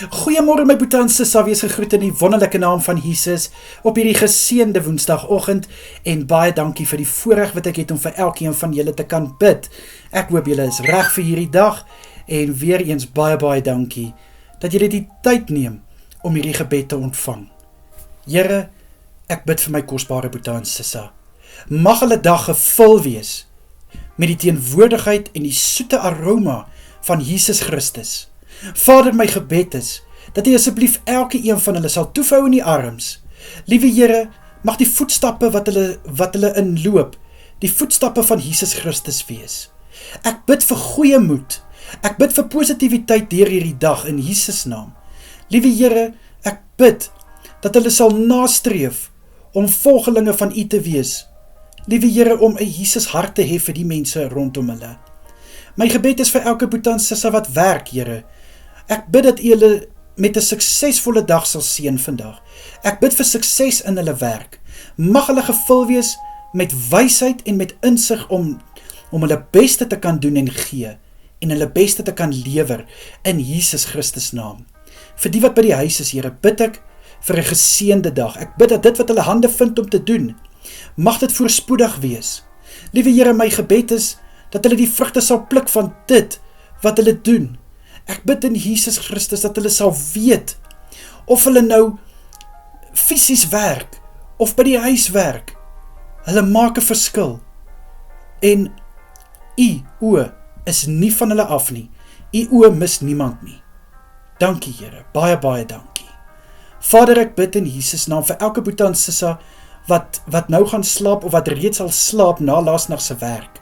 Goeiemôre my boetie en sissa, wees gegroet in die wonderlike naam van Jesus op hierdie geseënde woensdagoggend en baie dankie vir die voorreg wat ek het om vir elkeen van julle te kan bid. Ek hoop julle is reg vir hierdie dag en weer eens baie dankie dat julle die tyd neem om hierdie gebed te ontvang. Here, ek bid vir my kosbare boetie en sissa. Mag hulle dag gevul wees met die teenwoordigheid en die soete aroma van Jesus Christus. Vader, my gebed is, dat U asseblief elke een van hulle sal toevou in die arms. Liewe Here, mag die voetstappe wat hulle inloop, die voetstappe van Jesus Christus wees. Ek bid vir goeie moed, ek bid vir positiwiteit deur hierdie dag in Jesus naam. Liewe Here, ek bid, dat hulle sal nastreef om volgelinge van U te wees. Liewe Here, om 'n Jesus hart te hê vir die mense rondom hulle. My gebed is vir elke boetie en sissa wat werk, Here. Ek bid dat U hulle met 'n suksesvolle dag sal seën vandag. Ek bid vir sukses in hulle werk. Mag hulle gevul wees met wysheid en met insig om hulle beste te kan doen en gee, en hulle beste te kan lewer in Jesus Christus naam. Vir die wat by die huis is, Here, bid ek vir 'n geseënde dag. Ek bid dat dit wat hulle hande vind om te doen, mag dit voorspoedig wees. Liewe Here, my gebed is dat hulle die vrugte sal pluk van dit wat hulle doen. Ek bid in Jesus Christus dat hulle sal weet of hulle nou fisies werk of by die huis werk. Hulle maak 'n verskil. En U oë is nie van hulle af nie. U oë mis niemand nie. Dankie Here, baie dankie. Vader, ek bid in Jesus naam vir elke boetie en sissa wat nou gaan slaap of wat reeds al slaap na laasnag se werk.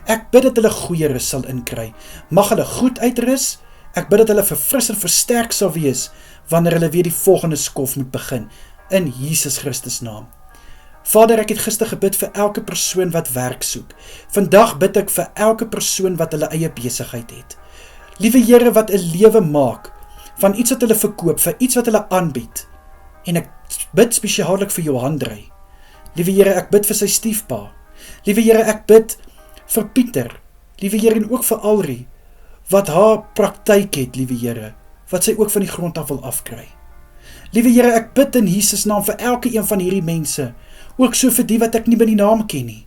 Ek bid dat hulle goeie rus sal inkry. Mag hulle goed uitrus. Ek bid dat hulle verfris en versterk sal wees wanneer hulle weer die volgende skof moet begin in Jesus Christus naam. Vader, ek het gister gebid vir elke persoon wat werk soek. Vandag bid ek vir elke persoon wat hulle eie besigheid het. Liewe Here, wat 'n lewe maak van iets wat hulle verkoop, vir iets wat hulle aanbied. En ek bid spesiaalik vir Johandrey. Liewe Here, ek bid vir sy stiefpa. Liewe Here, ek bid vir Pieter. Liewe Here, en ook vir Alrie, wat haar praktyk het, liewe Here, wat sy ook van die grond af wil afkry. Liewe Here, ek bid in Jesus naam vir elke een van hierdie mense, ook so vir die wat ek nie by die naam ken nie.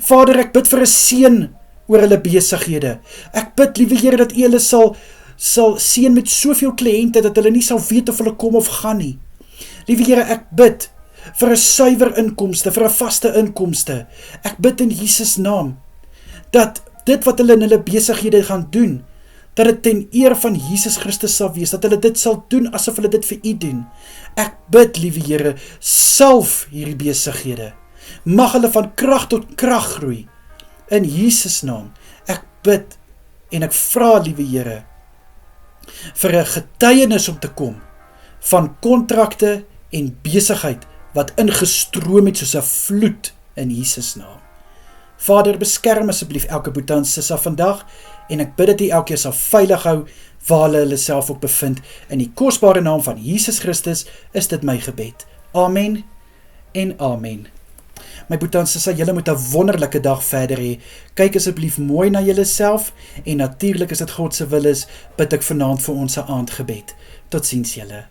Vader, ek bid vir 'n seën oor hulle besighede. Ek bid, liewe Here, dat U hulle sal seën met soveel kliënte, dat hulle nie sal weet of hulle kom of gaan nie. Liewe Here, ek bid vir 'n suiwer inkomste, vir 'n vaste inkomste. Ek bid in Jesus naam, dat dit wat hulle in hulle besighede gaan doen, dat dit ten eer van Jesus Christus sal wees, dat hulle dit sal doen asof hulle dit vir U doen. Ek bid, liewe Here, salf hierdie besighede. Mag hulle van krag tot krag groei. In Jesus naam, ek bid en ek vra, liewe Here, vir 'n getuienis om te kom van kontrakte en besigheid wat ingestroom het soos 'n vloed in Jesus naam. Vader, beskerm asseblief elke boetie en sissa vandag, en ek bid dat U elkeen sal veilig hou waar hulle self ook bevind. In die kosbare naam van Jesus Christus is dit my gebed. Amen en amen. My boetie en sissa, julle moet 'n wonderlike dag verder hê. Kyk asseblief mooi na julle self, en natuurlik as dit God se wil is, bid ek vanaand vir ons aandgebed. Totsiens julle.